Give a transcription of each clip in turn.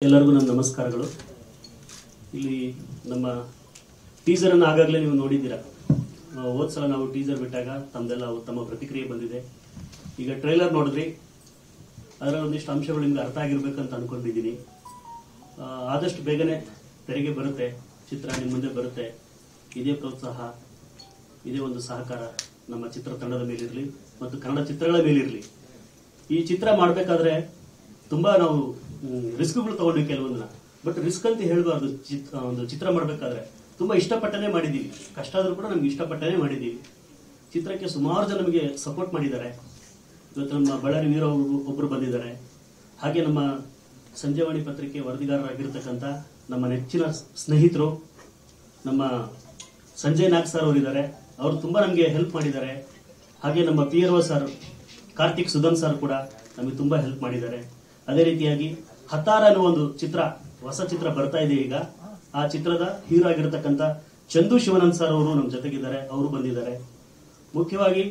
ಎಲ್ಲರಿಗೂ ನನ್ನ ನಮಸ್ಕಾರಗಳು. ಇಲ್ಲಿ ನಮ್ಮ ಟೀಸರ್ ಅನ್ನು ಆಗಾಗಲೇ ನೀವು ನೋಡಿದ್ದೀರಾ. ಹೋದ ಸಲ ನಾವು ಟೀಸರ್ ಬಿಟ್ಟಾಗ ತಮ್ಮದೆಲ್ಲ ಉತ್ತಮ ಪ್ರತಿಕ್ರಿಯೆ ಬಂದಿದೆ. ಈಗ ಟ್ರೈಲರ್ ನೋಡಿದ್ರಿ, ಅದರ ಒಂದಿಷ್ಟು ಅಂಶಗಳು ನಿಮ್ಗೆ ಅರ್ಥ ಆಗಿರ್ಬೇಕಂತ ಅನ್ಕೊಂಡಿದ್ದೀನಿ. ಆದಷ್ಟು ಬೇಗನೆ ತೆರೆಗೆ ಬರುತ್ತೆ, ಚಿತ್ರ ನಿಮ್ಮ ಮುಂದೆ ಬರುತ್ತೆ. ಇದೇ ಪ್ರೋತ್ಸಾಹ, ಇದೇ ಒಂದು ಸಹಕಾರ ನಮ್ಮ ಚಿತ್ರತಂಡದ ಮೇಲಿರಲಿ ಮತ್ತು ಕನ್ನಡ ಚಿತ್ರಗಳ ಮೇಲಿರಲಿ. ಈ ಚಿತ್ರ ಮಾಡಬೇಕಾದ್ರೆ ತುಂಬಾ ನಾವು ರಿಸ್ಕ್ಗಳು ತಗೊಂಡ್ವಿ ಕೆಲವೊಂದನ್ನ. ಬಟ್ ರಿಸ್ಕ್ ಅಂತ ಹೇಳಬಾರ್ದು. ಒಂದು ಚಿತ್ರ ಮಾಡಬೇಕಾದ್ರೆ ತುಂಬಾ ಇಷ್ಟಪಟ್ಟನೆ ಮಾಡಿದ್ದೀವಿ. ಕಷ್ಟ ಆದ್ರೂ ಕೂಡ ನಮ್ಗೆ ಇಷ್ಟಪಟ್ಟನೆ ಮಾಡಿದ್ದೀವಿ. ಚಿತ್ರಕ್ಕೆ ಸುಮಾರು ಜನ ನಮಗೆ ಸಪೋರ್ಟ್ ಮಾಡಿದ್ದಾರೆ. ಇವತ್ತು ನಮ್ಮ ಬಳ್ಳಾರಿ ವೀರ ಒಬ್ಬರು ಬಂದಿದ್ದಾರೆ. ಹಾಗೆ ನಮ್ಮ ಸಂಜೆವಾಣಿ ಪತ್ರಿಕೆ ವರದಿಗಾರರಾಗಿರ್ತಕ್ಕಂಥ ನಮ್ಮ ನೆಚ್ಚಿನ ಸ್ನೇಹಿತರು ನಮ್ಮ ಸಂಜಯ್ ನಾಗ್ ಸರ್ ಅವರಿದ್ದಾರೆ. ಅವರು ತುಂಬಾ ನಮಗೆ ಹೆಲ್ಪ್ ಮಾಡಿದ್ದಾರೆ. ಹಾಗೆ ನಮ್ಮ PRO sir Karthik Sudhan sir ಕೂಡ ನಮಗೆ ತುಂಬಾ ಹೆಲ್ಪ್ ಮಾಡಿದ್ದಾರೆ. ಅದೇ ರೀತಿಯಾಗಿ ಹತಾರ ಅನ್ನೋ ಒಂದು ಚಿತ್ರ, ಹೊಸ ಚಿತ್ರ ಬರ್ತಾ ಇದೆ ಈಗ. ಆ ಚಿತ್ರದ ಹೀರೋ ಆಗಿರತಕ್ಕಂಥ ಚಂದು ಶಿವಾನಂದ್ ಸರ್ ಅವರು ನಮ್ಮ ಜೊತೆಗಿದ್ದಾರೆ, ಅವರು ಬಂದಿದ್ದಾರೆ. ಮುಖ್ಯವಾಗಿ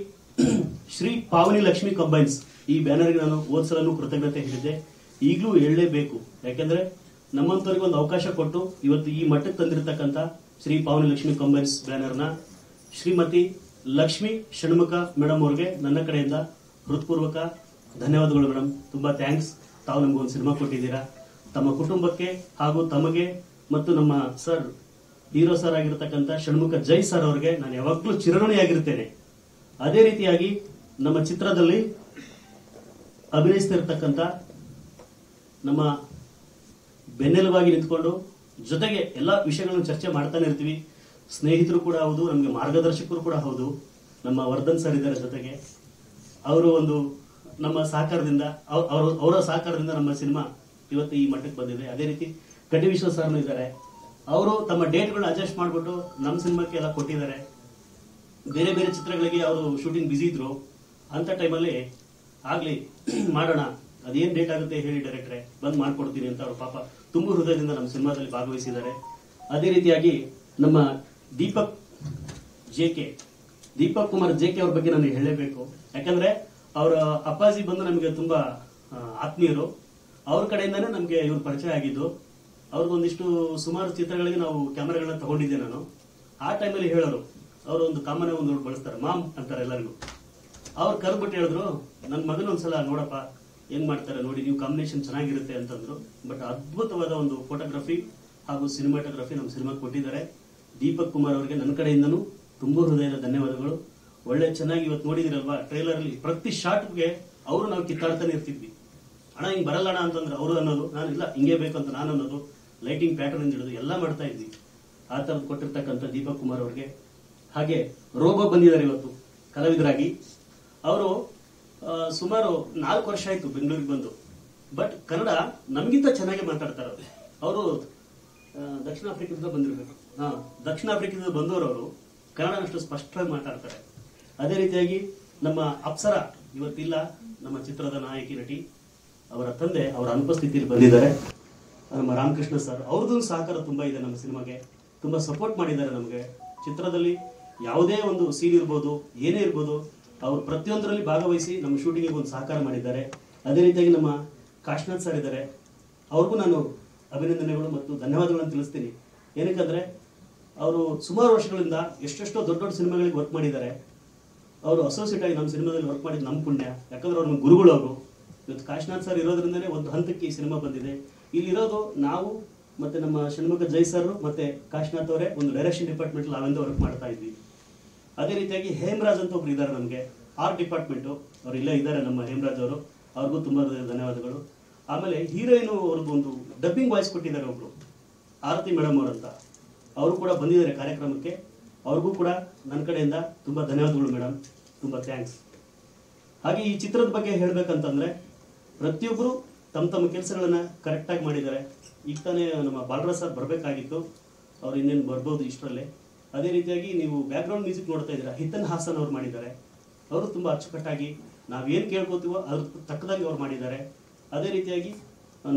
ಶ್ರೀ ಪಾವನಿ ಲಕ್ಷ್ಮಿ ಕಂಬೈನ್ಸ್ ಈ ಬ್ಯಾನರ್ಗೆ ನಾನು ಹೋದ್ಸಲೂ ಕೃತಜ್ಞತೆ ಹೇಳಿದ್ದೆ, ಈಗಲೂ ಹೇಳಲೇಬೇಕು. ಯಾಕೆಂದ್ರೆ ನಮ್ಮಂತವರಿಗೆ ಒಂದು ಅವಕಾಶ ಕೊಟ್ಟು ಇವತ್ತು ಈ ಮಟ್ಟಕ್ಕೆ ತಂದಿರತಕ್ಕಂಥ ಶ್ರೀ ಪಾವನಿ ಲಕ್ಷ್ಮಿ ಕಂಬೈನ್ಸ್ ಬ್ಯಾನರ್ನ ಶ್ರೀಮತಿ ಲಕ್ಷ್ಮಿ ಷಣ್ಮುಖ ಮೇಡಮ್ ಅವ್ರಿಗೆ ನನ್ನ ಕಡೆಯಿಂದ ಹೃತ್ಪೂರ್ವಕ ಧನ್ಯವಾದಗಳು ಮೇಡಮ್. ತುಂಬಾ ಥ್ಯಾಂಕ್ಸ್. ತಾವು ನಮಗೊಂದು ಸಿನಿಮಾ ಕೊಟ್ಟಿದ್ದೀರಾ. ತಮ್ಮ ಕುಟುಂಬಕ್ಕೆ ಹಾಗೂ ತಮಗೆ ಮತ್ತು ನಮ್ಮ ಸರ್ ಹೀರೋ ಸರ್ ಆಗಿರತಕ್ಕಂಥ ಷಣ್ಮುಖ ಜೈ ಸರ್ ಅವರಿಗೆ ನಾನು ಯಾವಾಗಲೂ ಚಿರಋಣಿಯಾಗಿರ್ತೇನೆ. ಅದೇ ರೀತಿಯಾಗಿ ನಮ್ಮ ಚಿತ್ರದಲ್ಲಿ ಅಭಿನಯಿಸ್ತಿರ್ತಕ್ಕಂಥ ನಮ್ಮ ಬೆನ್ನೆಲುಬಾಗಿ ನಿಂತ್ಕೊಂಡು ಜೊತೆಗೆ ಎಲ್ಲ ವಿಷಯಗಳನ್ನು ಚರ್ಚೆ ಮಾಡ್ತಾನೆ ಇರ್ತೀವಿ. ಸ್ನೇಹಿತರು ಕೂಡ ಹೌದು, ನಮಗೆ ಮಾರ್ಗದರ್ಶಕರು ಕೂಡ ಹೌದು. ನಮ್ಮ ವರ್ಧನ್ ಸರ್ ಇದ್ದಾರೆ ಜೊತೆಗೆ. ಅವರು ಒಂದು ನಮ್ಮ ಸಹಕಾರದಿಂದ ಅವರ ಸಹಕಾರದಿಂದ ನಮ್ಮ ಸಿನಿಮಾ ಇವತ್ತು ಈ ಮಟ್ಟಕ್ಕೆ ಬಂದಿದೆ. ಅದೇ ರೀತಿ ಕಟಿ ವಿಶ್ವ ಸರ್ನು ಇದ್ದಾರೆ. ಅವರು ತಮ್ಮ ಡೇಟ್ಗಳನ್ನ ಅಡ್ಜಸ್ಟ್ ಮಾಡಿಬಿಟ್ಟು ನಮ್ಮ ಸಿನಿಮಾಕ್ಕೆ ಎಲ್ಲ ಕೊಟ್ಟಿದ್ದಾರೆ. ಬೇರೆ ಬೇರೆ ಚಿತ್ರಗಳಿಗೆ ಅವರು ಶೂಟಿಂಗ್ ಬಿಸಿ ಇದ್ರು. ಅಂತ ಟೈಮಲ್ಲಿ ಆಗ್ಲಿ ಮಾಡೋಣ, ಅದೇನ್ ಡೇಟ್ ಆಗುತ್ತೆ ಹೇಳಿ ಡೈರೆಕ್ಟ್ರೆ, ಬಂದ್ ಮಾಡ್ಕೊಡ್ತೀನಿ ಅಂತ ಅವರು ಪಾಪ ತುಂಬು ಹೃದಯದಿಂದ ನಮ್ಮ ಸಿನಿಮಾದಲ್ಲಿ ಭಾಗವಹಿಸಿದ್ದಾರೆ. ಅದೇ ರೀತಿಯಾಗಿ ನಮ್ಮ ದೀಪಕ್ ಕುಮಾರ್ JK ಅವ್ರ ಬಗ್ಗೆ ನನಗೆ ಹೇಳಲೇಬೇಕು. ಯಾಕಂದ್ರೆ ಅವರ ಅಪ್ಪಾಜಿ ಬಂದು ನಮಗೆ ತುಂಬಾ ಆತ್ಮೀಯರು. ಅವ್ರ ಕಡೆಯಿಂದಾನೇ ನಮ್ಗೆ ಇವ್ರ ಪರಿಚಯ ಆಗಿದ್ದು. ಅವ್ರಿಗೊಂದಿಷ್ಟು ಸುಮಾರು ಚಿತ್ರಗಳಿಗೆ ನಾವು ಕ್ಯಾಮೆರಾಗಳನ್ನ ತಗೊಂಡಿದ್ದೆ ನಾನು. ಆ ಟೈಮಲ್ಲಿ ಹೇಳೋರು, ಅವರು ಒಂದು ಕಾಮನ್ ಒಂದು ಬಳಸ್ತಾರೆ, ಮಾಮ್ ಅಂತಾರೆ ಎಲ್ಲರಿಗೂ. ಅವ್ರು ಕರೆದ್ಬಿಟ್ಟು ಹೇಳಿದ್ರು, ನನ್ನ ಮಗನ ಒಂದ್ಸಲ ನೋಡಪ್ಪ ಹೆಂಗ್ ಮಾಡ್ತಾರೆ ನೋಡಿ, ನೀವು ಕಾಂಬಿನೇಷನ್ ಚೆನ್ನಾಗಿರುತ್ತೆ ಅಂತಂದ್ರು. ಬಟ್ ಅದ್ಭುತವಾದ ಒಂದು ಫೋಟೋಗ್ರಫಿ ಹಾಗೂ ಸಿನಿಮಾಟೋಗ್ರಫಿ ನಮ್ಮ ಸಿನಿಮಾಗೆ ಕೊಟ್ಟಿದ್ದಾರೆ. ದೀಪಕ್ ಕುಮಾರ್ ಅವರಿಗೆ ನನ್ನ ಕಡೆಯಿಂದನೂ ತುಂಬಾ ಹೃದಯದ ಧನ್ಯವಾದಗಳು. ಒಳ್ಳೆ ಚೆನ್ನಾಗಿ ಇವತ್ತು ನೋಡಿದಿರಲ್ವಾ ಟ್ರೈಲರ್ ಅಲ್ಲಿ ಪ್ರತಿ ಶಾಟ್ಗೆ ಅವರು ನಾವು ಕಿತ್ತಾಡ್ತಾನೆ ಇರ್ತಿದ್ವಿ. ಅಣ್ಣ ಹಿಂಗ್ ಬರಲ್ಲ ಅಣ್ಣ ಅಂತಂದ್ರೆ ಅವರು ಅನ್ನೋದು, ನಾನು ಇಲ್ಲ ಹಿಂಗೇ ಬೇಕಂತ ನಾನು ಅನ್ನೋದು, ಲೈಟಿಂಗ್ ಪ್ಯಾಟರ್ನ್ ಹಿಡಿದು ಎಲ್ಲ ಮಾಡ್ತಾ ಇದ್ವಿ. ಆ ತರದ್ ಕೊಟ್ಟಿರ್ತಕ್ಕಂಥ ದೀಪಕ್ ಕುಮಾರ್ ಅವ್ರಿಗೆ. ಹಾಗೆ ರೋಬೋ ಬಂದಿದ್ದಾರೆ ಇವತ್ತು ಕಲಾವಿದರಾಗಿ. ಅವರು ಸುಮಾರು 4 ವರ್ಷ ಆಯ್ತು ಬೆಂಗಳೂರಿಗೆ ಬಂದು. ಬಟ್ ಕನ್ನಡ ನಮ್ಗಿಂತ ಚೆನ್ನಾಗಿ ಮಾತಾಡ್ತಾರೆ ಅವರು. ದಕ್ಷಿಣ ಆಫ್ರಿಕಾದಿಂದ ಬಂದಿರಬೇಕು. ದಕ್ಷಿಣ ಆಫ್ರಿಕಾದಿಂದ ಬಂದವರು ಕನ್ನಡ ಅಷ್ಟು ಸ್ಪಷ್ಟವಾಗಿ ಮಾತಾಡ್ತಾರೆ. ಅದೇ ರೀತಿಯಾಗಿ ನಮ್ಮ ಅಪ್ಸರ ಇವತ್ತಿಲ್ಲ, ನಮ್ಮ ಚಿತ್ರದ ನಾಯಕಿ ನಟಿ. ಅವರ ತಂದೆ ಅವರ ಅನುಪಸ್ಥಿತಿಯಲ್ಲಿ ಬಂದಿದ್ದಾರೆ. ನಮ್ಮ ರಾಮಕೃಷ್ಣ ಸರ್ ಅವ್ರದ್ದು ಸಹಕಾರ ತುಂಬಾ ಇದೆ ನಮ್ಮ ಸಿನಿಮಾಗೆ. ತುಂಬಾ ಸಪೋರ್ಟ್ ಮಾಡಿದ್ದಾರೆ ನಮಗೆ. ಚಿತ್ರದಲ್ಲಿ ಯಾವುದೇ ಒಂದು ಸೀನ್ ಇರ್ಬೋದು, ಏನೇ ಇರ್ಬೋದು, ಅವರು ಪ್ರತಿಯೊಂದರಲ್ಲಿ ಭಾಗವಹಿಸಿ ನಮ್ಮ ಶೂಟಿಂಗ್ಗೆ ಒಂದು ಸಹಕಾರ ಮಾಡಿದ್ದಾರೆ. ಅದೇ ರೀತಿಯಾಗಿ ನಮ್ಮ ಕಾಶನಾಥ್ ಸರ್ ಇದ್ದಾರೆ. ಅವ್ರಿಗೂ ನಾನು ಅಭಿನಂದನೆಗಳು ಮತ್ತು ಧನ್ಯವಾದಗಳನ್ನು ತಿಳಿಸ್ತೀನಿ. ಏನಕ್ಕಂದ್ರೆ ಅವರು ಸುಮಾರು ವರ್ಷಗಳಿಂದ ಎಷ್ಟೆಷ್ಟೋ ದೊಡ್ಡ ದೊಡ್ಡ ಸಿನಿಮಾಗಳಿಗೆ ವರ್ಕ್ ಮಾಡಿದ್ದಾರೆ. ಅವರು ಅಸೋಸಿಯೇಟ್ ಆಗಿ ನಮ್ಮ ಸಿನಿಮಾದಲ್ಲಿ ವರ್ಕ್ ಮಾಡಿದ್ದು ನಮ್ಮ ಪುಣ್ಯ. ಯಾಕಂದ್ರೆ ಅವ್ರ ಗುರುಗಳು ಅವರು. ಇವತ್ತು ಕಾಶನಾಥ್ ಸರ್ ಇರೋದ್ರಿಂದನೇ ಒಂದು ಹಂತಕ್ಕೆ ಈ ಸಿನಿಮಾ ಬಂದಿದೆ. ಇಲ್ಲಿರೋದು ನಾವು ಮತ್ತೆ ನಮ್ಮ ಷಣ್ಮುಖ ಜೈ ಸರ್ ಮತ್ತೆ ಕಾಶನಾಥ್ ಅವರೇ ಒಂದು ಡೈರೆಕ್ಷನ್ ಡಿಪಾರ್ಟ್ಮೆಂಟ್ ನಾವೆಂದು ವರ್ಕ್ ಮಾಡ್ತಾ ಇದ್ವಿ. ಅದೇ ರೀತಿಯಾಗಿ ಹೇಮರಾಜ್ ಅಂತ ಒಬ್ರು ಇದ್ದಾರೆ ನಮಗೆ, ಆರ್ಟ್ ಡಿಪಾರ್ಟ್ಮೆಂಟು. ಅವ್ರು ಇಲ್ಲೇ ಇದ್ದಾರೆ ನಮ್ಮ ಹೇಮರಾಜ್ ಅವರು. ಅವ್ರಿಗೂ ತುಂಬಾ ಧನ್ಯವಾದಗಳು. ಆಮೇಲೆ ಹೀರೋಯಿನ್ ಅವ್ರಿಗೂ ಒಂದು ಡಬ್ಬಿಂಗ್ ವಾಯ್ಸ್ ಕೊಟ್ಟಿದ್ದಾರೆ ಒಬ್ರು, ಆರತಿ ಮೇಡಮ್ ಅವರಂತ. ಅವರು ಕೂಡ ಬಂದಿದ್ದಾರೆ ಕಾರ್ಯಕ್ರಮಕ್ಕೆ. ಅವ್ರಿಗೂ ಕೂಡ ನನ್ನ ಕಡೆಯಿಂದ ತುಂಬಾ ಧನ್ಯವಾದಗಳು ಮೇಡಮ್, ತುಂಬಾ ಥ್ಯಾಂಕ್ಸ್. ಹಾಗೆ ಈ ಚಿತ್ರದ ಬಗ್ಗೆ ಹೇಳ್ಬೇಕಂತಂದ್ರೆ ಪ್ರತಿಯೊಬ್ಬರು ತಮ್ಮ ತಮ್ಮ ಕೆಲಸಗಳನ್ನ ಕರೆಕ್ಟಾಗಿ ಮಾಡಿದ್ದಾರೆ. ಈಗ ತಾನೇ ನಮ್ಮ ಬಾಲರಾಜ್ ಸರ್ ಬರಬೇಕಾಗಿತ್ತು, ಅವ್ರು ಇನ್ನೇನು ಬರ್ಬೋದು ಇಷ್ಟರಲ್ಲೇ. ಅದೇ ರೀತಿಯಾಗಿ ನೀವು ಬ್ಯಾಕ್ಗ್ರೌಂಡ್ ಮ್ಯೂಸಿಕ್ ನೋಡ್ತಾ ಇದ್ದೀರಾ, ಹಿತನ್ ಹಾಸನ್ ಅವ್ರು ಮಾಡಿದ್ದಾರೆ. ಅವರು ತುಂಬಾ ಅಚ್ಚುಕಟ್ಟಾಗಿ ನಾವೇನು ಕೇಳ್ಕೋತೀವೋ ಅದ್ರ ತಕ್ಕದಾಗಿ ಅವ್ರು ಮಾಡಿದ್ದಾರೆ. ಅದೇ ರೀತಿಯಾಗಿ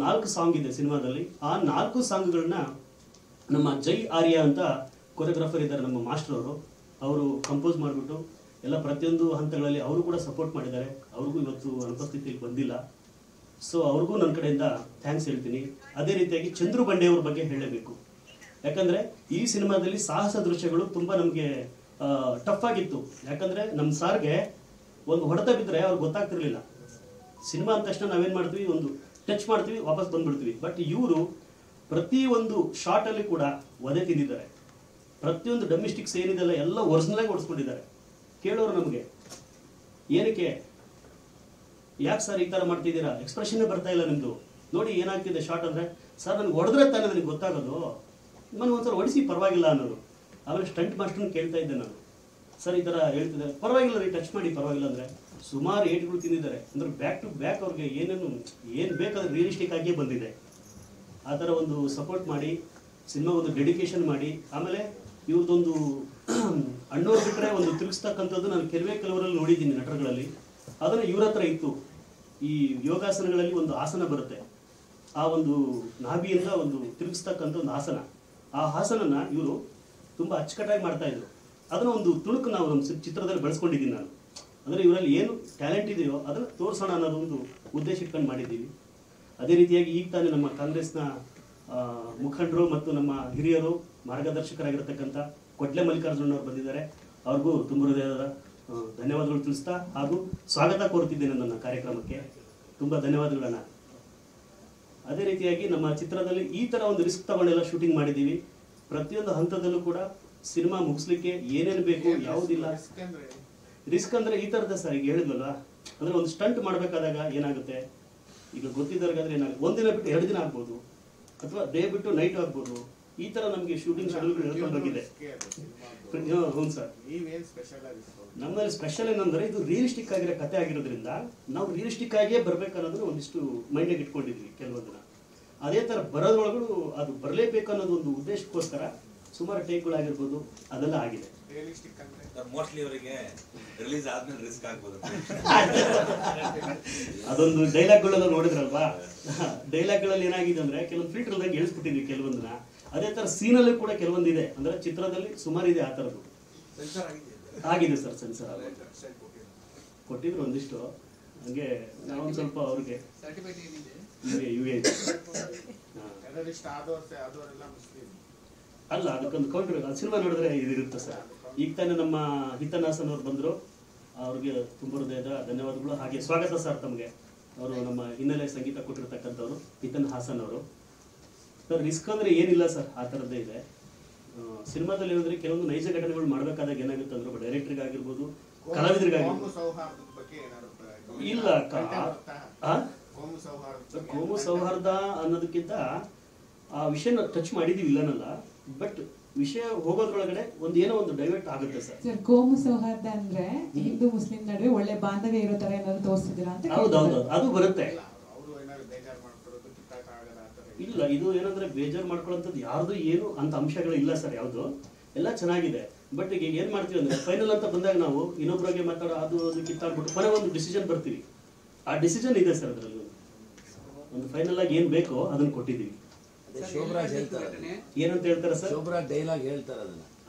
4 ಸಾಂಗ್ ಇದೆ ಸಿನಿಮಾದಲ್ಲಿ. ಆ 4 ಸಾಂಗ್ಗಳನ್ನ ನಮ್ಮ ಜೈ ಆರ್ಯ ಅಂತ ಕೊರಿಯೋಗ್ರಾಫರ್ ಇದ್ದಾರೆ, ನಮ್ಮ ಮಾಸ್ಟರ್ ಅವರು. ಅವರು ಕಂಪೋಸ್ ಮಾಡಿಬಿಟ್ಟು ಎಲ್ಲ ಪ್ರತಿಯೊಂದು ಹಂತಗಳಲ್ಲಿ ಅವರು ಕೂಡ ಸಪೋರ್ಟ್ ಮಾಡಿದ್ದಾರೆ. ಅವ್ರಿಗೂ ಇವತ್ತು ಅನುಪಸ್ಥಿತಿಯಲ್ಲಿ ಬಂದಿಲ್ಲ. ಸೊ ಅವ್ರಿಗೂ ನನ್ನ ಕಡೆಯಿಂದ ಥ್ಯಾಂಕ್ಸ್ ಹೇಳ್ತೀನಿ. ಅದೇ ರೀತಿಯಾಗಿ ಚಂದ್ರು ಬಂಡೆಯವ್ರ ಬಗ್ಗೆ ಹೇಳಲೇಬೇಕು. ಯಾಕಂದರೆ ಈ ಸಿನಿಮಾದಲ್ಲಿ ಸಾಹಸ ದೃಶ್ಯಗಳು ತುಂಬ ನಮಗೆ ಟಫ್ ಆಗಿತ್ತು. ಯಾಕಂದರೆ ನಮ್ಮ ಸಾರ್ಗೆ ಒಂದು ಹೊಡೆತ ಬಿದ್ದರೆ ಅವ್ರಿಗೆ ಗೊತ್ತಾಗ್ತಿರ್ಲಿಲ್ಲ. ಸಿನಿಮಾ ಅಂದ ತಕ್ಷಣ ನಾವೇನು ಮಾಡ್ತೀವಿ, ಒಂದು ಟಚ್ ಮಾಡ್ತೀವಿ, ವಾಪಸ್ ಬಂದ್ಬಿಡ್ತೀವಿ. ಬಟ್ ಇವರು ಪ್ರತಿಯೊಂದು ಶಾರ್ಟಲ್ಲಿ ಕೂಡ ವಧೆ ತಿಂದಿದ್ದಾರೆ. ಪ್ರತಿಯೊಂದು ಡೊಮೆಸ್ಟಿಕ್ಸ್ ಏನಿದೆಲ್ಲ ಎಲ್ಲ ಒರಿಜಿನಲಾಗಿ ಓಡಿಸ್ಕೊಂಡಿದ್ದಾರೆ. ಕೇಳೋರು ನಮಗೆ ಏನಕ್ಕೆ, ಯಾಕೆ ಸರ್ ಈ ಥರ ಮಾಡ್ತಿದ್ದೀರಾ, ಎಕ್ಸ್ಪ್ರೆಷನ್ನೇ ಬರ್ತಾ ಇಲ್ಲ ನಿಮ್ಮದು, ನೋಡಿ ಏನಾಗ್ತಿದೆ ಶಾರ್ಟ್ ಅಂದರೆ, ಸರ್ ನನಗೆ ಹೊಡೆದ್ರೆ ತಾನೇ ನನಗೆ ಗೊತ್ತಾಗೋದು, ನನಗೆ ಒಂದ್ಸಲ ಹೊಡಿಸಿ ಪರವಾಗಿಲ್ಲ ಅನ್ನೋದು. ಆಮೇಲೆ ಸ್ಟಂಟ್ ಮಾಸ್ಟರ್ನ ಕೇಳ್ತಾ ಇದ್ದೆ ನಾನು, ಸರ್ ಈ ಥರ ಹೇಳ್ತಿದ್ದಾರೆ, ಪರವಾಗಿಲ್ಲ ರೀ ಟಚ್ ಮಾಡಿ ಪರವಾಗಿಲ್ಲ ಅಂದರೆ. ಸುಮಾರು ಏಟ್ಗಳು ತಿಂದಿದ್ದಾರೆ. ಅಂದರೆ ಬ್ಯಾಕ್ ಟು ಬ್ಯಾಕ್ ಅವ್ರಿಗೆ ಏನು ಬೇಕಾದ್ರೆ ರಿಯಲಿಸ್ಟಿಕ್ ಆಗಿಯೇ ಬಂದಿದೆ. ಆ ಥರ ಒಂದು ಸಪೋರ್ಟ್ ಮಾಡಿ, ಸಿನಿಮಾ ಒಂದು ಡೆಡಿಕೇಶನ್ ಮಾಡಿ, ಆಮೇಲೆ ಇವ್ರದ್ದೊಂದು ಅಣ್ಣವ್ರು ಬಿಟ್ಟರೆ ಒಂದು ತಿರುಗಿಸ್ತಕ್ಕಂಥದ್ದು ನಾನು ಕೆಲವರಲ್ಲಿ ನೋಡಿದ್ದೀನಿ ನಟರುಗಳಲ್ಲಿ. ಅದನ್ನು ಇವ್ರ ಹತ್ರ ಇತ್ತು. ಈ ಯೋಗಾಸನಗಳಲ್ಲಿ ಒಂದು ಆಸನ ಬರುತ್ತೆ, ಆ ಒಂದು ನಾಭಿಯಿಂದ ಒಂದು ತಿರುಗಿಸ್ತಕ್ಕಂಥ ಒಂದು ಆಸನ. ಆ ಆಸನನ ಇವರು ತುಂಬ ಅಚ್ಚುಕಟ್ಟಾಗಿ ಮಾಡ್ತಾಯಿದ್ರು. ಅದನ್ನು ಒಂದು ತುಣುಕು ನಾವು ನಮ್ಮ ಚಿತ್ರದಲ್ಲಿ ಬಳಸ್ಕೊಂಡಿದ್ದೀನಿ ನಾನು. ಅಂದರೆ ಇವರಲ್ಲಿ ಏನು ಟ್ಯಾಲೆಂಟ್ ಇದೆಯೋ ಅದನ್ನು ತೋರಿಸೋಣ ಅನ್ನೋದೊಂದು ಉದ್ದೇಶ ಇಟ್ಕೊಂಡು ಮಾಡಿದ್ದೀವಿ. ಅದೇ ರೀತಿಯಾಗಿ ಈಗ ತಾನೇ ನಮ್ಮ ಕಾಂಗ್ರೆಸ್ನ ಮುಖಂಡರು ಮತ್ತು ನಮ್ಮ ಹಿರಿಯರು ಮಾರ್ಗದರ್ಶಕರಾಗಿರ್ತಕ್ಕಂಥ ಕೊಟ್ಲೆ ಮಲ್ಲಿಕಾರ್ಜುನ ಅವರು ಬಂದಿದ್ದಾರೆ. ಅವ್ರಿಗೂ ತುಂಬ ಹೃದಯದ ಧನ್ಯವಾದಗಳು ತಿಳಿಸ್ತಾ ಹಾಗೂ ಸ್ವಾಗತ ಕೋರ್ತಿದ್ದೇನೆ ನನ್ನ ಕಾರ್ಯಕ್ರಮಕ್ಕೆ. ತುಂಬ ಧನ್ಯವಾದಗಳನ್ನ. ಅದೇ ರೀತಿಯಾಗಿ ನಮ್ಮ ಚಿತ್ರದಲ್ಲಿ ಈ ಥರ ಒಂದು ರಿಸ್ಕ್ ತಗೊಂಡೆಲ್ಲ ಶೂಟಿಂಗ್ ಮಾಡಿದ್ದೀವಿ. ಪ್ರತಿಯೊಂದು ಹಂತದಲ್ಲೂ ಕೂಡ ಸಿನಿಮಾ ಮುಗಿಸ್ಲಿಕ್ಕೆ ಏನೇನು ಬೇಕು ಯಾವುದಿಲ್ಲ. ರಿಸ್ಕ್ ಅಂದರೆ ಈ ಥರದ ಸರ್, ಈಗ ಹೇಳಿದ್ವಲ್ಲ, ಅಂದರೆ ಒಂದು ಸ್ಟಂಟ್ ಮಾಡಬೇಕಾದಾಗ ಏನಾಗುತ್ತೆ, ಈಗ ಗೊತ್ತಿದ್ದವ್ರಿಗಾದ್ರೆ ಏನಾಗುತ್ತೆ, ಒಂದಿನ ಬಿಟ್ಟು 2 ದಿನ ಆಗ್ಬೋದು, ಅಥವಾ ಡೇ ಬಿಟ್ಟು ನೈಟ್ ಆಗ್ಬೋದು. ಈ ಥರ ನಮಗೆ ಶೂಟಿಂಗ್ ಶೆಡ್ಯೂಲ್ಗಳು ಹೇಳ್ಕೊಂಡು ಹೋಗಿದೆ. ಹ್ಞೂ ಸರ್. ನಮ್ಮಲ್ಲಿ ಸ್ಪೆಷಲ್ ಏನಂದರೆ ಇದು ರಿಯಲಿಸ್ಟಿಕ್ ಆಗಿರೋ ಕತೆ ಆಗಿರೋದ್ರಿಂದ ನಾವು ರಿಯಲಿಸ್ಟಿಕ್ ಆಗಿಯೇ ಬರಬೇಕನ್ನೋದನ್ನ ಒಂದಿಷ್ಟು ಮೈಂಡಿಗೆ ಇಟ್ಕೊಂಡಿದ್ವಿ ಕೆಲವೊಂದನ್ನ. ಅದೇ ಥರ ಬರೋದ್ರೊಳಗೂ ಅದು ಬರಲೇಬೇಕು ಅನ್ನೋದು ಒಂದು ಉದ್ದೇಶಕ್ಕೋಸ್ಕರ ಸುಮಾರು ಟೇಕ್ಗಳಾಗಿರ್ಬೋದು, ಅದೆಲ್ಲ ಆಗಿದೆ. ಮೋಸ್ಟ್ಲಿ ಅವರಿಗೆ ರಿಲೀಸ್ ಆದ್ಮೇಲೆ ರಿಸ್ಕ್ ಆಗ್ಬೋದು. ಅದೊಂದು ಡೈಲಾಗ್ಗಳೆಲ್ಲ ನೋಡಿದ್ರಲ್ವಾ, ಡೈಲಾಗ್ಗಳಲ್ಲಿ ಏನಾಗಿದೆ ಅಂದ್ರೆ ಕೆಲವೊಂದು ಫಿಲ್ಟರ್ದಾಗ ಇಳಿಸ್ಬಿಟ್ಟಿದ್ವಿ ಕೆಲವೊಂದನ್ನ. ಅದೇ ತರ ಸೀನಲ್ಲೂ ಕೂಡ ಕೆಲವೊಂದಿದೆ, ಅಂದ್ರೆ ಚಿತ್ರದಲ್ಲಿ ಸುಮಾರು ಇದೆ ಆ ಥರದ್ದು. ಆಗಿದೆ ಸರ್, ಸೆನ್ಸರ್ ಕೊಟ್ಟಿದ್ರು ಒಂದಿಷ್ಟು. ಹಂಗೆ ನಾವೊಂದು ಸ್ವಲ್ಪ ಅವ್ರಿಗೆ ಅಲ್ಲ, ಅದಕ್ಕೊಂದು ಕೌಂಟರ್ ಸಿನಿಮಾ ನೋಡಿದ್ರೆ ಇದಿರುತ್ತೆ ಸರ್. ಈಗ ತಾನೇ ನಮ್ಮ ಹಿತನ್ ಹಾಸನ್ ಅವ್ರು ಬಂದರು, ಅವ್ರಿಗೆ ತುಂಬ ಹೃದಯದ ಧನ್ಯವಾದಗಳು. ಹಾಗೆ ಸ್ವಾಗತ ಸರ್ ತಮಗೆ. ಅವರು ನಮ್ಮ ಹಿನ್ನೆಲೆ ಸಂಗೀತ ಕೊಟ್ಟಿರ್ತಕ್ಕಂಥವ್ರು ಹಿತನ್ ಹಾಸನ್ ಅವರು. ಸರ್ ರಿಸ್ಕ್ ಅಂದರೆ ಏನಿಲ್ಲ ಸರ್, ಆ ಥರದ್ದೇ ಇದೆ. ಸಿನಿಮಾದಲ್ಲಿ ಏನಂದರೆ ಕೆಲವೊಂದು ನೈಜ ಘಟನೆಗಳು ಮಾಡಬೇಕಾದಾಗ ಏನಾಗುತ್ತೆ ಅಂದ್ರೆ ಡೈರೆಕ್ಟ್ರಿಗಾಗಿರ್ಬೋದು, ಕಲಾವಿದರಿಗಾಗಿರ್ಬೋದು. ಇಲ್ಲ, ಕೋಮು ಸೌಹಾರ್ದ ಅನ್ನೋದಕ್ಕಿಂತ ಆ ವಿಷಯನ ಟಚ್ ಮಾಡಿದೀವಿ ಇಲ್ಲನಲ್ಲ, ಬಟ್ ವಿಷಯ ಹೋಗೋದ್ರೊಳಗಡೆ ಏನೋ ಒಂದು ಡೈವರ್ಟ್ ಆಗುತ್ತೆ ಸರ್. ಕೋಮು ಸೌಹಾರ್ದ ಅಂದ್ರೆ ಹಿಂದೂ ಮುಸ್ಲಿಂ ನಡುವೆ ಒಳ್ಳೆ ಬಾಂಧವ್ಯ ಇರೋ ತರ ಏನಾದ್ರು ತೋರಿಸಿದಿರಾ ಅಂತ? ಹೌದೌದು, ಅದು ಬರುತ್ತೆ. ಇಲ್ಲ, ಇದು ಏನಂದ್ರೆ ಬೇಜಾರು ಮಾಡ್ಕೊಳ್ಳೋಂಥದ್ದು ಯಾರ್ದು ಏನು ಅಂತ ಅಂಶಗಳು ಇಲ್ಲ ಸರ್, ಯಾವುದು ಎಲ್ಲ ಚೆನ್ನಾಗಿದೆ. ಬಟ್ ಈಗ ಏನ್ ಮಾಡ್ತೀವಿ ಅಂದ್ರೆ ಫೈನಲ್ ಅಂತ ಬಂದಾಗ ನಾವು ಇನ್ನೊಬ್ಬರಿಗೆ ಮಾತಾಡೋ ಅದು ಕಿತ್ತಾಡ್ಬಿಟ್ಟು ಕೊನೆ ಒಂದು ಡಿಸಿಷನ್ ಬರ್ತೀವಿ. ಆ ಡಿಸಿಷನ್ ಇದೆ ಸರ್, ಅದರಲ್ಲಿ ಒಂದು ಫೈನಲ್ ಆಗಿ ಏನ್ ಬೇಕೋ ಅದನ್ನ ಕೊಟ್ಟಿದ್ದೀವಿ. ಶೋಭರಾಜ್ ಹೇಳ್ತಾರೆ, ಏನಂತ ಹೇಳ್ತಾರೆ ಸರ್, ಶೋಭರಾಜ್ ಡೈಲಾಗ್ ಹೇಳ್ತಾರೆ ಅದನ್ನ.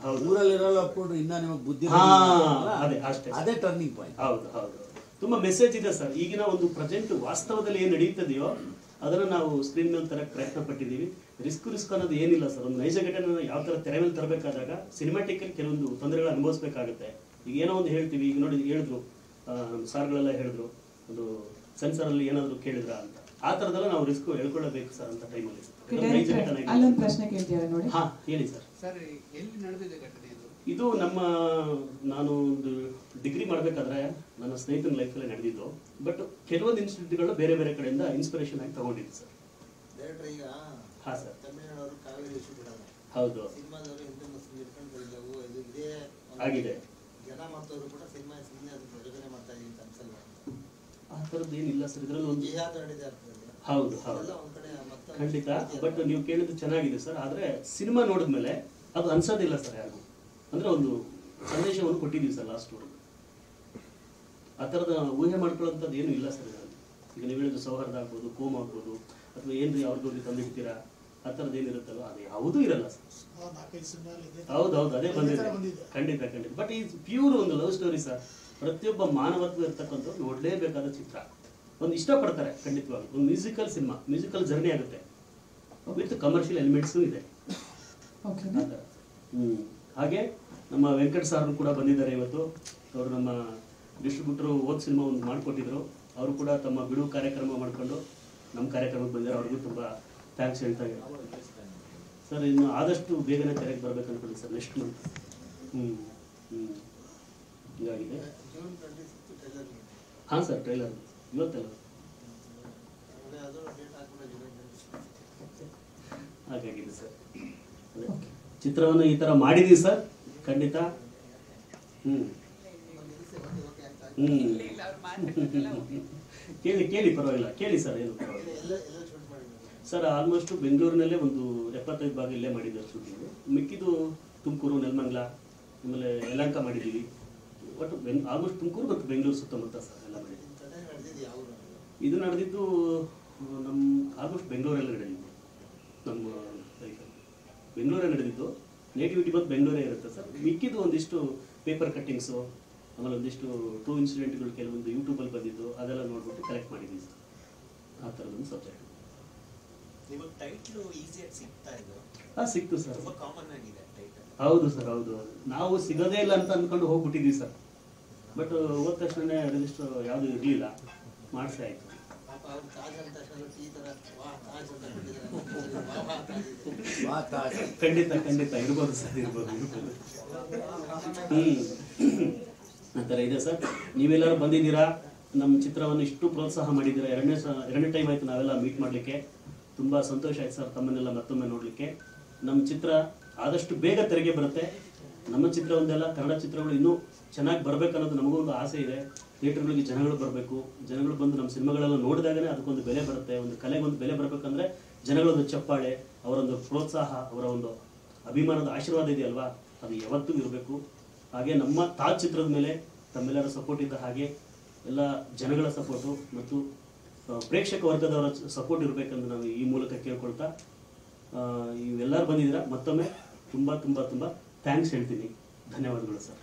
ಊರಲ್ಲಿ ಇರಲ್ಲ ಅಪ್ಕೊಂಡು ಇನ್ನ ನಿಮಗೆ ಬುದ್ಧಿ, ಅದೇ ಟರ್ನಿಂಗ್ ಪಾಯಿಂಟ್. ಹೌದು ಹೌದು, ತುಂಬಾ ಮೆಸೇಜ್ ಇದೆ ಸರ್. ಈಗಿನ ಒಂದು ಪ್ರೆಸೆಂಟ್ ವಾಸ್ತವದಲ್ಲಿ ಏನ್ ನಡೀತದೆಯೋ ಅದನ್ನ ನಾವು ಸ್ಕ್ರೀನ್ ಮೇಲೆ ತರಕ್ಕೆ ಪ್ರಯತ್ನ ಪಟ್ಟಿದ್ದೀವಿ. ರಿಸ್ಕ್ ಅನ್ನೋದು ಏನಿಲ್ಲ ಸರ್. ಒಂದು ನೈಜ ಘಟನೆ ಯಾವ ತರ ತೆರೆ ಮೇಲೆ ತರಬೇಕಾದಾಗ ಸಿನಿಮಾಟಿಕಲ್ಲಿ ಕೆಲವೊಂದು ತೊಂದರೆಗಳು ಅನುಭವಿಸಬೇಕಾಗುತ್ತೆ. ಈಗ ಏನೋ ಒಂದು ಹೇಳ್ತೀವಿ, ಈಗ ನೋಡಿ ಹೇಳಿದ್ರು ನಮ್ಮ ಸಾರ್ಗಳೆಲ್ಲ ಹೇಳಿದ್ರು, ಒಂದು ಸೆನ್ಸರಲ್ಲಿ ಏನಾದ್ರು ಕೇಳಿದ್ರ ಅಂತ. ಆ ತರದೆಲ್ಲ ನಾವು ರಿಸ್ಕ್ ಹೇಳ್ಕೊಳ್ಳಬೇಕು ಸರ್ ಅಂತ ಟೈಮಲ್ಲಿ. ಅಲ್ಲೊಂದು ಪ್ರಶ್ನೆ ಕೇಳ್ತೀರಾ ನೋಡಿ. ಹಾ ಹೇಳಿ ಸರ್. ಸರ್, ಎಲ್ಲಿ ನಡೆದಿದೆ ಘಟನೆ ಇದು? ಇದು ನಾನು ಒಂದು ಡಿಗ್ರಿ ಮಾಡಬೇಕಾದ್ರೆ ನನ್ನ ಸ್ನೇಹಿತನ ಲೈಫಲ್ಲಿ ನಡೆದಿದ್ದು. ಬಟ್ ಕೆಲವೊಂದು ಇನ್ಸ್ಟಿಟ್ಯೂಟ್ಗಳು ಬೇರೆ ಬೇರೆ ಕಡೆಯಿಂದ ಇನ್ಸ್ಪಿರೇಷನ್ ಆಗಿ ತಗೊಂಡಿದ್ದು ಸರ್. ಹಾ ಸರ್, ಹೌದು ಆಗಿದೆ. ಆ ಥರದ್ದು ಏನಿಲ್ಲ ಸರ್ ಇದರಲ್ಲಿ. ಒಂದು ಹೌದು ಹೌದು ಖಂಡಿತ. ಬಟ್ ನೀವು ಕೇಳಿದ್ದು ಚೆನ್ನಾಗಿದೆ ಸರ್. ಆದರೆ ಸಿನಿಮಾ ನೋಡಿದ್ಮೇಲೆ ಅದು ಅನ್ಸೋದಿಲ್ಲ ಸರ್ ಯಾರಿಗೂ. ಅಂದರೆ ಒಂದು ಸಂದೇಶವನ್ನು ಕೊಟ್ಟಿದ್ದೀವಿ ಸರ್ ಲಾಸ್ಟ್. ಆ ಥರದ ಊಹೆ ಮಾಡ್ಕೊಳ್ಳೋಂಥದ್ದು ಏನೂ ಇಲ್ಲ ಸರ್ ಇದರಲ್ಲಿ. ಈಗ ನೀವು ಹೇಳಿದ್ದು ಸೌಹಾರ್ದ ಆಗ್ಬೋದು, ಕೋಮ್ ಆಗ್ಬೋದು, ಅಥವಾ ಏನ್ರಿ ಅವ್ರಿಗೆ ತಂದಿಡ್ತೀರಾ, ಆ ಥರದ್ದು ಏನಿರುತ್ತಲ್ಲ ಅದು ಯಾವುದೂ ಇರಲ್ಲ ಸರ್. ಹೌದೌದು, ಅದೇ ಬಂದಿದೆ ಖಂಡಿತ ಖಂಡಿತ. ಬಟ್ ಈ ಪ್ಯೂರ್ ಒಂದು ಲವ್ ಸ್ಟೋರಿ ಸರ್. ಪ್ರತಿಯೊಬ್ಬ ಮಾನವತ್ವ ಇರ್ತಕ್ಕಂಥದ್ದು ನೋಡಲೇಬೇಕಾದ ಚಿತ್ರ. ಒಂದು ಇಷ್ಟಪಡ್ತಾರೆ ಖಂಡಿತವಾಗಿ. ಒಂದು ಮ್ಯೂಸಿಕಲ್ ಸಿನಿಮಾ, ಮ್ಯೂಸಿಕಲ್ ಜರ್ನಿ ಆಗುತ್ತೆ ವಿತ್ ಕಮರ್ಷಿಯಲ್ ಎಲಿಮೆಂಟ್ಸು ಇದೆ. ಓಕೆನಾ? ಹಾಗೆ ನಮ್ಮ ವೆಂಕಟ್ ಸಾರ್ ಕೂಡ ಬಂದಿದ್ದಾರೆ ಇವತ್ತು. ಅವರು ನಮ್ಮ ಡಿಸ್ಟ್ರಿಬ್ಯೂಟರ್ ಹೋದ ಸಿನಿಮಾ ಒಂದು ಮಾಡಿಕೊಟ್ಟಿದ್ರು. ಅವರು ಕೂಡ ತಮ್ಮ ಬಿಡುವು ಕಾರ್ಯಕ್ರಮ ಮಾಡಿಕೊಂಡು ನಮ್ಮ ಕಾರ್ಯಕ್ರಮಕ್ಕೆ ಬಂದಿದ್ದಾರೆ. ಅವ್ರಿಗೂ ತುಂಬ ಥ್ಯಾಂಕ್ಸ್ ಹೇಳ್ತಾ ಇದ್ದಾರೆ ಸರ್. ಇನ್ನು ಆದಷ್ಟು ಬೇಗನೆ ತೆರೆಗೆ ಬರ್ಬೇಕು ಅನ್ಕೊಳ್ಳಿ ಸರ್, ನೆಕ್ಸ್ಟ್ ಮಂತ್. ಹೀಗಾಗಿದೆ. ಹಾಂ ಸರ್, ಟ್ರೈಲರ್ ಇವತ್ತೆಲ್ಲ ಹಾಗಾಗಿದೆ ಸರ್. ಅದೇ ಚಿತ್ರವನ್ನು ಈ ಥರ ಮಾಡಿದ್ದೀವಿ ಸರ್, ಖಂಡಿತ. ಕೇಳಿ ಪರವಾಗಿಲ್ಲ, ಕೇಳಿ ಸರ್, ಏನು ಪರವಾಗಿಲ್ಲ ಸರ್. ಆಲ್ಮೋಸ್ಟ್ ಬೆಂಗಳೂರಿನಲ್ಲೇ ಒಂದು 75 ಭಾಗ ಇಲ್ಲೇ ಮಾಡಿದ್ದಾರೆ ಶೂಟಿಂಗು. ಮಿಕ್ಕಿದು ತುಮಕೂರು, ನೆಲಮಂಗಲ, ಆಮೇಲೆ ಯಲಹಂಕ ಮಾಡಿದ್ದೀವಿ. ಒಟ್ಟು ಆಲ್ಮೋಸ್ಟ್ ತುಮಕೂರು ಮತ್ತು ಬೆಂಗಳೂರು ಸುತ್ತಮುತ್ತ ಸರ್ ಎಲ್ಲ ಮಾಡಿದ್ದೀವಿ. ಇದು ನಡೆದಿದ್ದು ನಮ್ಮ ಆಲ್ಮೋಸ್ಟ್ ಬೆಂಗಳೂರಲ್ಲಿ ನಡೆದಿದ್ದು, ನಮ್ಮ ಬೆಂಗಳೂರೇ ನಡೆದಿದ್ದು. ನೇಟಿವಿಟಿ ಬಂದು ಬೆಂಗಳೂರೇ ಇರುತ್ತೆ ಸರ್. ಮಿಕ್ಕಿದ್ದು ಒಂದಿಷ್ಟು ಪೇಪರ್ ಕಟ್ಟಿಂಗ್ಸು, ಆಮೇಲೆ ಒಂದಿಷ್ಟು ಟ್ರೂ ಇನ್ಸಿಡೆಂಟ್ಗಳು ಕೆಲವೊಂದು ಯೂಟ್ಯೂಬಲ್ಲಿ ಬಂದಿದ್ದು, ಅದೆಲ್ಲ ನೋಡ್ಬಿಟ್ಟು ಕಲೆಕ್ಟ್ ಮಾಡಿದ್ದೀವಿ ಸರ್. ಆ ಥರದೊಂದು ಸಬ್ಜೆಕ್ಟ್. ನಿಮಗೆ ಟೈಟ್ಲು ಈಸಿಯಾಗಿ ಸಿಗ್ತಾ ಇದೆ? ಹಾಂ, ಸಿಕ್ತು ಸರ್. ತುಂಬ ಕಾಮನ್ ಆಗಿದೆ ಟೈಟಲ್. ಹೌದು ಸರ್, ಹೌದು. ನಾವು ಸಿಗೋದೇ ಇಲ್ಲ ಅಂತ ಅಂದ್ಕೊಂಡು ಹೋಗ್ಬಿಟ್ಟಿದ್ವಿ ಸರ್. ಬಟ್ ಹೋದ ತಕ್ಷಣ ರಿಜಿಸ್ಟರ್ ಯಾವುದು ಇರಲಿಲ್ಲ, ಮಾಡಿಸಿ ಆಯಿತು. ಖಂಡಿತ ಇರ್ಬೋದು ಸರ್, ಇರ್ಬೋದು. ಆ ಥರ ಇದೆ ಸರ್. ನೀವೆಲ್ಲರೂ ಬಂದಿದ್ದೀರಾ, ನಮ್ಮ ಚಿತ್ರವನ್ನು ಇಷ್ಟು ಪ್ರೋತ್ಸಾಹ ಮಾಡಿದ್ದೀರಾ. ಎರಡನೇ ಟೈಮ್ ಆಯಿತು ನಾವೆಲ್ಲ ಮೀಟ್ ಮಾಡಲಿಕ್ಕೆ. ತುಂಬ ಸಂತೋಷ ಆಯ್ತು ಸರ್ ತಮ್ಮನ್ನೆಲ್ಲ ಮತ್ತೊಮ್ಮೆ ನೋಡಲಿಕ್ಕೆ. ನಮ್ಮ ಚಿತ್ರ ಆದಷ್ಟು ಬೇಗ ತೆರೆಗೆ ಬರುತ್ತೆ. ನಮ್ಮ ಚಿತ್ರ ಒಂದೆಲ್ಲ, ಕನ್ನಡ ಚಿತ್ರಗಳು ಇನ್ನೂ ಚೆನ್ನಾಗಿ ಬರಬೇಕನ್ನೋದು ನಮಗೊಂದು ಆಸೆ ಇದೆ. ಥಿಯೇಟರ್ಗಳಿಗೆ ಜನಗಳು ಬರಬೇಕು. ಜನಗಳು ಬಂದು ನಮ್ಮ ಸಿನಿಮಾಗಳೆಲ್ಲ ನೋಡಿದಾಗಲೇ ಅದಕ್ಕೊಂದು ಬೆಲೆ ಬರುತ್ತೆ. ಒಂದು ಕಲೆಗೊಂದು ಬೆಲೆ ಬರಬೇಕಂದ್ರೆ ಜನಗಳೊಂದು ಚಪ್ಪಾಳೆ, ಅವರೊಂದು ಪ್ರೋತ್ಸಾಹ, ಅವರ ಒಂದು ಅಭಿಮಾನದ ಆಶೀರ್ವಾದ ಇದೆಯಲ್ವಾ, ಅದು ಯಾವತ್ತೂ ಇರಬೇಕು. ಹಾಗೆ ನಮ್ಮ ತಾಜ್ ಚಿತ್ರದ ಮೇಲೆ ತಮ್ಮೆಲ್ಲರ ಸಪೋರ್ಟ್ ಇದ್ದ ಹಾಗೆ ಎಲ್ಲ ಜನಗಳ ಸಪೋರ್ಟು ಮತ್ತು ಪ್ರೇಕ್ಷಕ ವರ್ಗದವರ ಸಪೋರ್ಟ್ ಇರಬೇಕಂದು ನಾವು ಈ ಮೂಲಕ ಕೇಳ್ಕೊಳ್ತಾ, ಇವೆಲ್ಲರೂ ಬಂದಿದ್ದೀರಾ, ಮತ್ತೊಮ್ಮೆ ತುಂಬ ತುಂಬ ತುಂಬ ಥ್ಯಾಂಕ್ಸ್ ಹೇಳ್ತೀನಿ. ಧನ್ಯವಾದಗಳು ಸರ್.